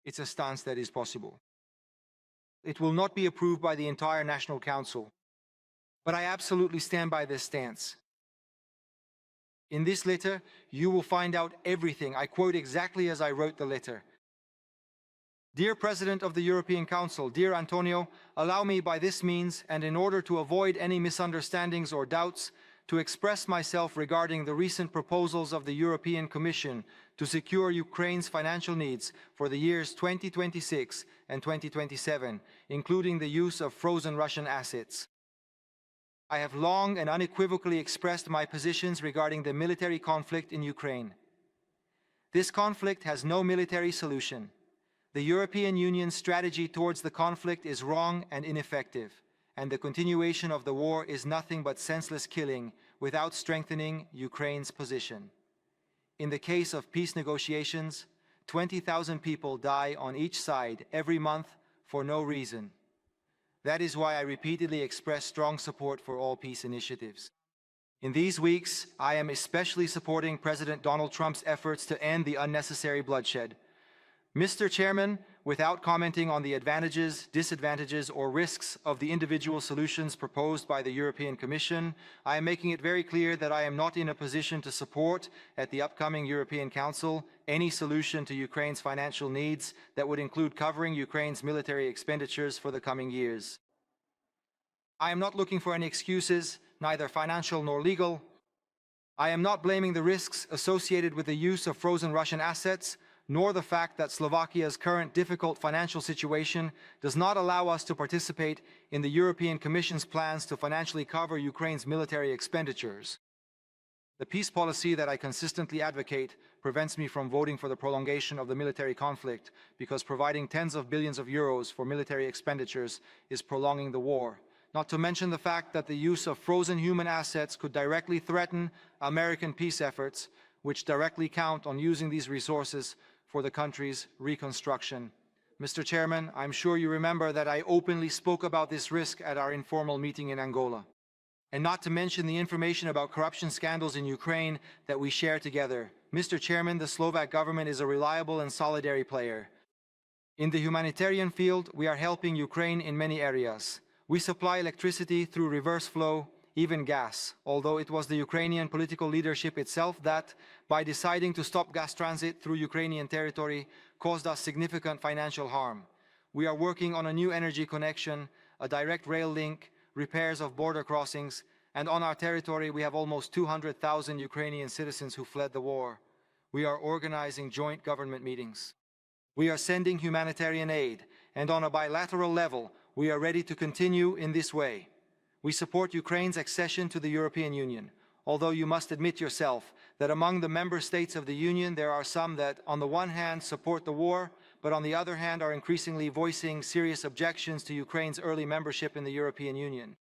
It's a stance that is possible. It will not be approved by the entire National Council, but I absolutely stand by this stance. In this letter, you will find out everything. I quote exactly as I wrote the letter. Dear President of the European Council, dear Antonio, allow me by this means, and in order to avoid any misunderstandings or doubts, to express myself regarding the recent proposals of the European Commission to secure Ukraine's financial needs for the years 2026 and 2027, including the use of frozen Russian assets. I have long and unequivocally expressed my positions regarding the military conflict in Ukraine. This conflict has no military solution. The European Union's strategy towards the conflict is wrong and ineffective, and the continuation of the war is nothing but senseless killing without strengthening Ukraine's position. In the case of peace negotiations, 20,000 people die on each side every month for no reason. That is why I repeatedly express strong support for all peace initiatives. In these weeks, I am especially supporting President Donald Trump's efforts to end the unnecessary bloodshed. Mr. Chairman, without commenting on the advantages, disadvantages, or risks of the individual solutions proposed by the European Commission, I am making it very clear that I am not in a position to support, at the upcoming European Council, any solution to Ukraine's financial needs that would include covering Ukraine's military expenditures for the coming years. I am not looking for any excuses, neither financial nor legal. I am not blaming the risks associated with the use of frozen Russian assets, nor the fact that Slovakia's current difficult financial situation does not allow us to participate in the European Commission's plans to financially cover Ukraine's military expenditures. The peace policy that I consistently advocate prevents me from voting for the prolongation of the military conflict, because providing tens of billions of euros for military expenditures is prolonging the war. Not to mention the fact that the use of frozen human assets could directly threaten American peace efforts, which directly count on using these resources for the country's reconstruction. Mr. Chairman, I'm sure you remember that I openly spoke about this risk at our informal meeting in Angola. And not to mention the information about corruption scandals in Ukraine that we share together. Mr. Chairman, the Slovak government is a reliable and solidary player. In the humanitarian field, we are helping Ukraine in many areas. We supply electricity through reverse flow, even gas, although it was the Ukrainian political leadership itself that, by deciding to stop gas transit through Ukrainian territory, caused us significant financial harm. We are working on a new energy connection, a direct rail link, repairs of border crossings, and on our territory we have almost 200,000 Ukrainian citizens who fled the war. We are organizing joint government meetings. We are sending humanitarian aid, and on a bilateral level, we are ready to continue in this way. We support Ukraine's accession to the European Union, although you must admit yourself that among the member states of the Union there are some that, on the one hand, support the war, but on the other hand are increasingly voicing serious objections to Ukraine's early membership in the European Union.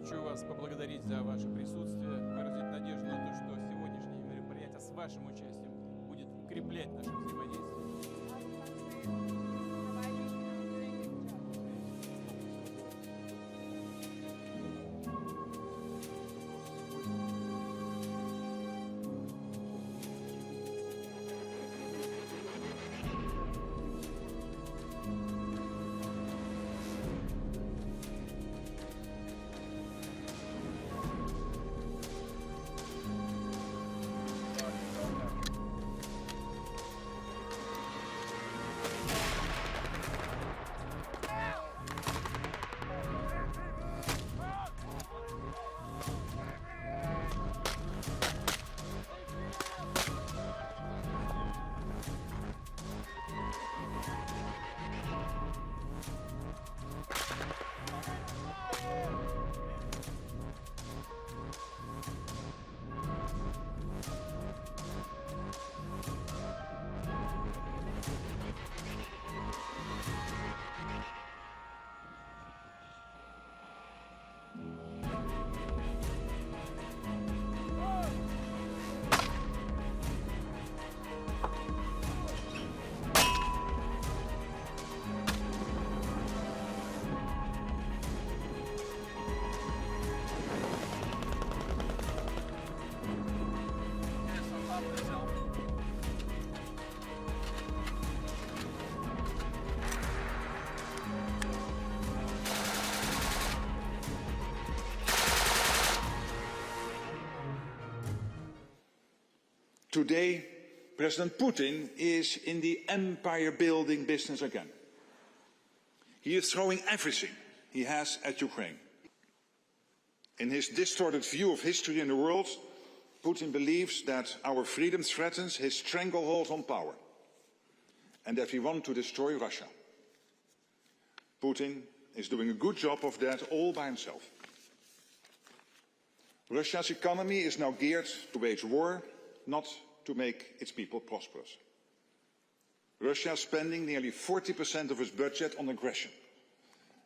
Хочу вас поблагодарить за ваше присутствие, выразить надежду на то, что сегодняшнее мероприятие с вашим участием будет укреплять наше взаимодействие. Today, President Putin is in the empire-building business again. He is throwing everything he has at Ukraine. In his distorted view of history and the world, Putin believes that our freedom threatens his stranglehold on power and that we want to destroy Russia. Putin is doing a good job of that all by himself. Russia's economy is now geared to wage war, not to make its people prosperous. Russia is spending nearly 40% of its budget on aggression,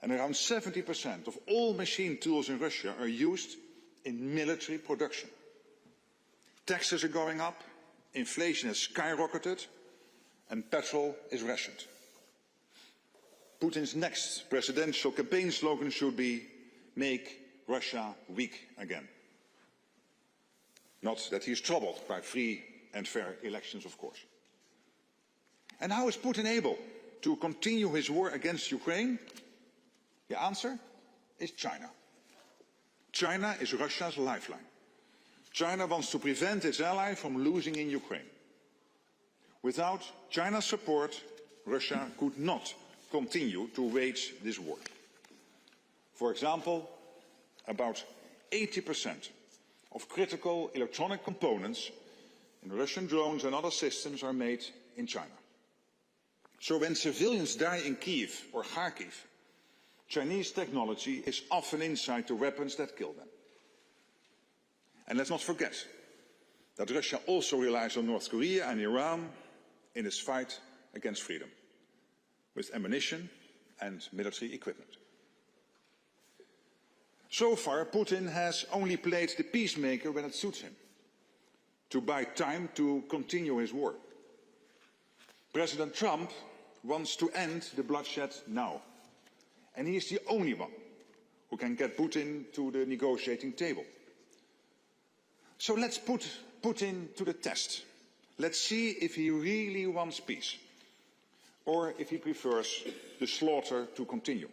and around 70% of all machine tools in Russia are used in military production. Taxes are going up, inflation has skyrocketed, and petrol is rationed. Putin's next presidential campaign slogan should be "Make Russia weak again." Not that he is troubled by free and fair elections, of course. And how is Putin able to continue his war against Ukraine? The answer is China. China is Russia's lifeline. China wants to prevent its ally from losing in Ukraine. Without China's support, Russia could not continue to wage this war. For example, about 80% of critical electronic components in Russian drones and other systems are made in China. So when civilians die in Kyiv or Kharkiv, Chinese technology is often inside the weapons that kill them. And let's not forget that Russia also relies on North Korea and Iran in its fight against freedom, with ammunition and military equipment. So far, Putin has only played the peacemaker when it suits him, to buy time to continue his war. President Trump wants to end the bloodshed now, and he is the only one who can get Putin to the negotiating table. So let's put Putin to the test. Let's see if he really wants peace, or if he prefers the slaughter to continue.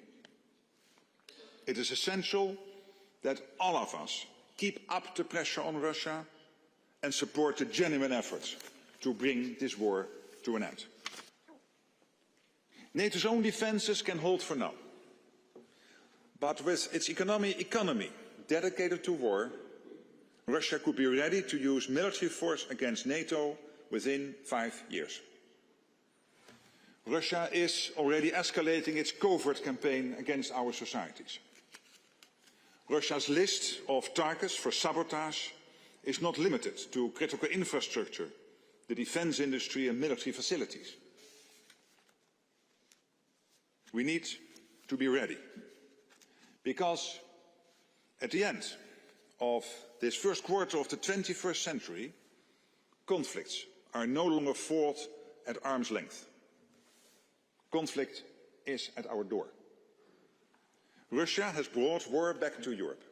It is essential that all of us keep up the pressure on Russia and support the genuine efforts to bring this war to an end. NATO's own defences can hold for now. But with its economy dedicated to war, Russia could be ready to use military force against NATO within 5 years. Russia is already escalating its covert campaign against our societies. Russia's list of targets for sabotage is not limited to critical infrastructure, the defence industry and military facilities. We need to be ready, because at the end of this first quarter of the 21st century, conflicts are no longer fought at arm's length. Conflict is at our door. Russia has brought war back to Europe,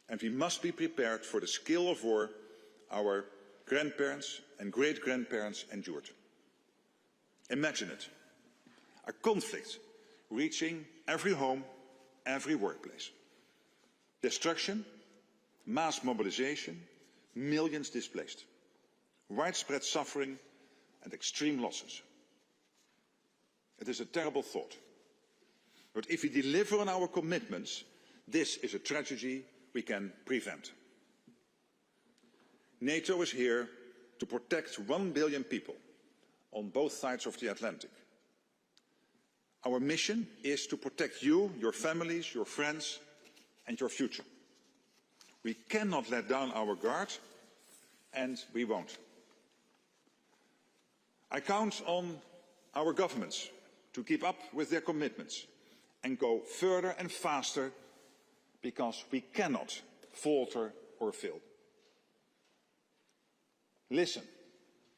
and we must be prepared for the scale of war our grandparents and great-grandparents endured. Imagine it, a conflict reaching every home, every workplace. Destruction, mass mobilization, millions displaced, widespread suffering and extreme losses. It is a terrible thought. But if we deliver on our commitments, this is a tragedy we can prevent. NATO is here to protect 1 billion people on both sides of the Atlantic. Our mission is to protect you, your families, your friends, and your future. We cannot let down our guard, and we won't. I count on our governments to keep up with their commitments and go further and faster, because we cannot falter or fail. Listen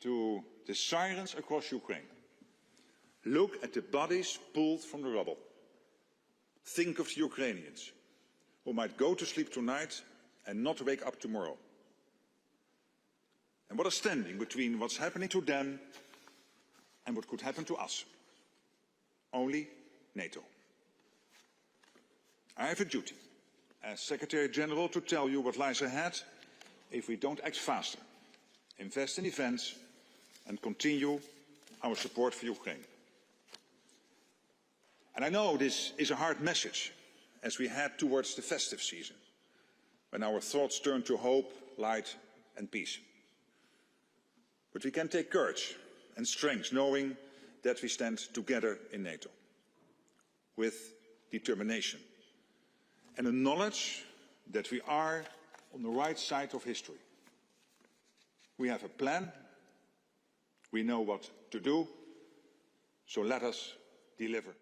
to the sirens across Ukraine. Look at the bodies pulled from the rubble. Think of the Ukrainians who might go to sleep tonight and not wake up tomorrow. And what is standing between what's happening to them and what could happen to us? Only NATO. I have a duty as Secretary General to tell you what lies ahead if we don't act faster invest in defence and continue our support for Ukraine. And I know this is a hard message as we head towards the festive season, when our thoughts turn to hope, light and peace. But we can take courage and strength knowing that we stand together in NATO, with determination and a knowledge that we are on the right side of history. We have a plan, we know what to do, so let us deliver.